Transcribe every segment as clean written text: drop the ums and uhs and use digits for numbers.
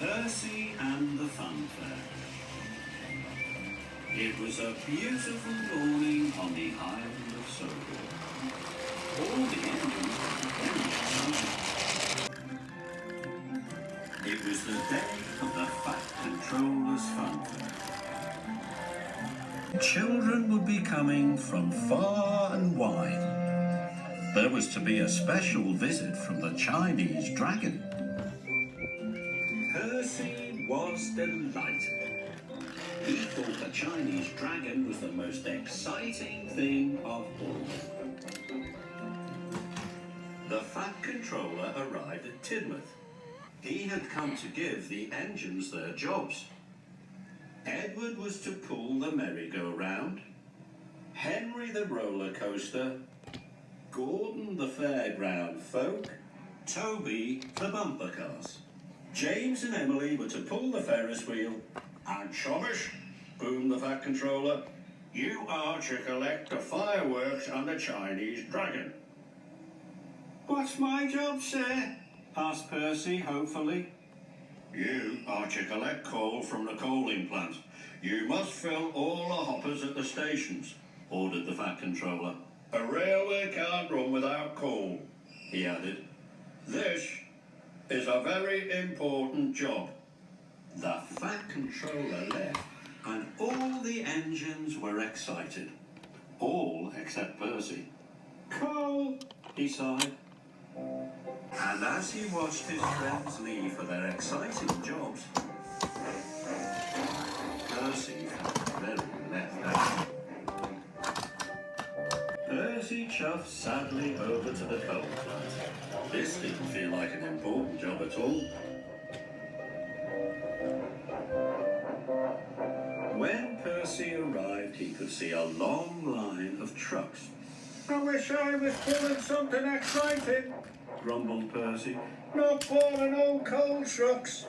Percy and the Funfair. It was a beautiful morning on the island of Sodor. All the engines were very excited. It was the day of the Fat Controller's Funfair. Children would be coming from far and wide. There was to be a special visit from the Chinese dragon. Percy was delighted. He thought the Chinese dragon was the most exciting thing of all. The Fat Controller arrived at Tidmouth. He had come to give the engines their jobs. Edward was to pull the merry-go-round, Henry the roller coaster, Gordon the fairground folk, Toby the bumper cars. James and Emily were to pull the Ferris wheel, and Thomas, boomed the Fat Controller, you are to collect the fireworks on the Chinese dragon. What's my job, sir? Asked Percy hopefully. You are to collect coal from the coaling plant. You must fill all the hoppers at the stations, ordered the Fat Controller. A railway can't run without coal, he added. This is a very important job. The Fat Controller left, and all the engines were excited. All except Percy. Coal, he sighed. And as he watched his friends leave for their exciting jobs, Percy felt very left out. Percy chuffed sadly over to the coal plant. This didn't feel like an important job at all. When Percy arrived, he could see a long line of trucks. I wish I was pulling something exciting, grumbled Percy. Not pulling old coal trucks.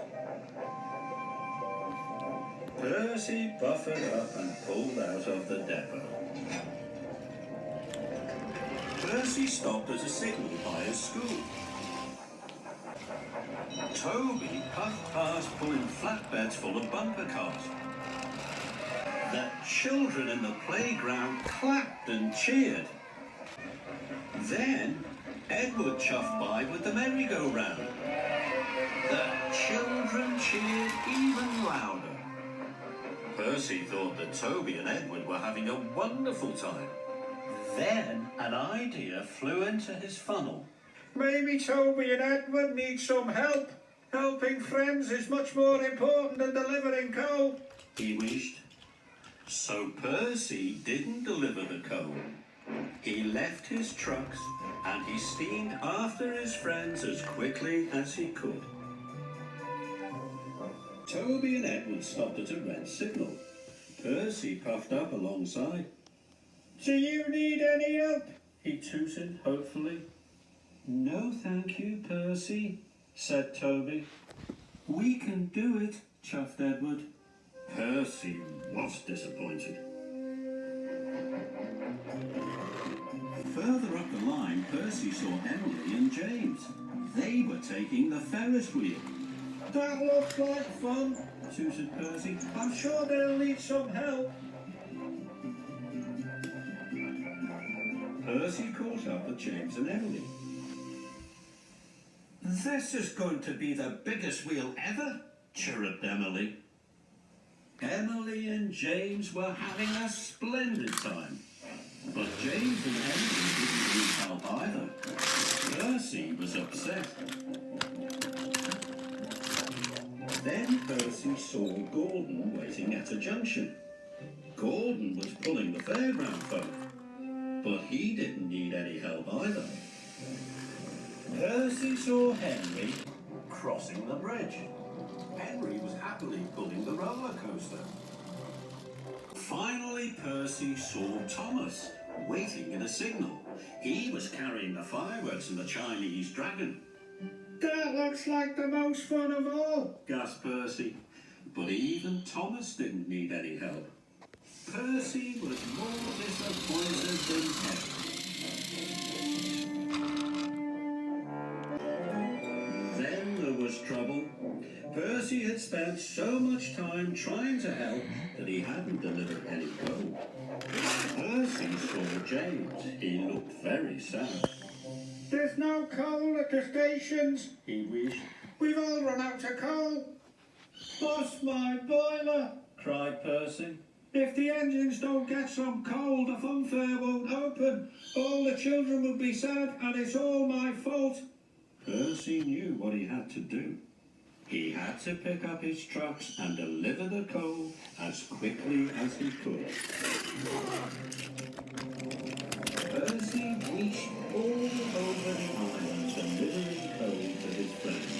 Percy buffered up and pulled out of the depot. Percy stopped at a signal by a school. Toby puffed past pulling flatbeds full of bumper cars. The children in the playground clapped and cheered. Then Edward chuffed by with the merry-go-round. The children cheered even louder. Percy thought that Toby and Edward were having a wonderful time. Then an idea flew into his funnel. Maybe Toby and Edward need some help. Helping friends is much more important than delivering coal, he wished. So Percy didn't deliver the coal. He left his trucks and he steamed after his friends as quickly as he could. Toby and Edward stopped at a red signal. Percy puffed up alongside. Do you need any help? He tooted hopefully. No, thank you, Percy, said Toby. We can do it, chuffed Edward. Percy was disappointed. Further up the line, Percy saw Emily and James. They were taking the Ferris wheel. That looks like fun, tooted Percy. I'm sure they'll need some help. Percy caught up with James and Emily. This is going to be the biggest wheel ever, chirruped Emily. Emily and James were having a splendid time. But James and Emily didn't need help either. Percy was upset. Then Percy saw Gordon waiting at a junction. Gordon was pulling the fairground folk, but he didn't need any help either. Percy saw Henry crossing the bridge. Henry was happily pulling the roller coaster. Finally, Percy saw Thomas waiting in a signal. He was carrying the fireworks and the Chinese dragon. That looks like the most fun of all, gasped Percy. But even Thomas didn't need any help. Percy was more disappointed than ever. Then there was trouble Percy had spent so much time trying to help that he hadn't delivered any coal. Percy saw James. He looked very sad. There's no coal at the stations, he wheezed. We've all run out of coal. Bust my boiler, cried Percy. If the engines don't get some coal, the Funfair won't open. All the children will be sad, and it's all my fault. Percy knew what he had to do. He had to pick up his trucks and deliver the coal as quickly as he could. Percy reached all over the island delivering coal to his friends.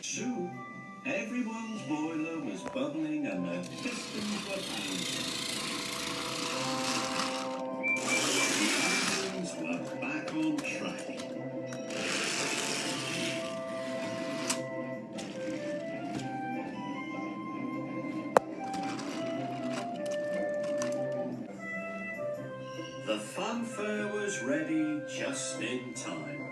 Soon, everyone's boiler was bubbling and their pistons were pounding. The engines were back on track. The Funfair was ready just in time.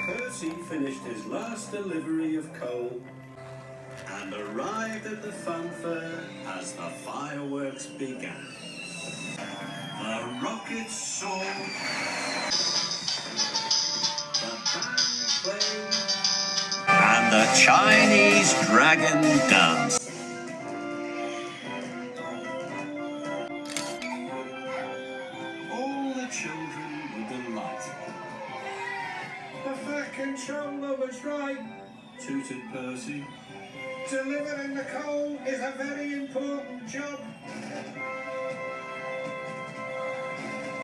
Percy finished his last delivery of coal and arrived at the Funfair as the fireworks began. The rockets soared, the band played, and the Chinese dragon danced. All the children were delighted. The fat controller was right, Tooted Percy. delivering the coal is a very important job.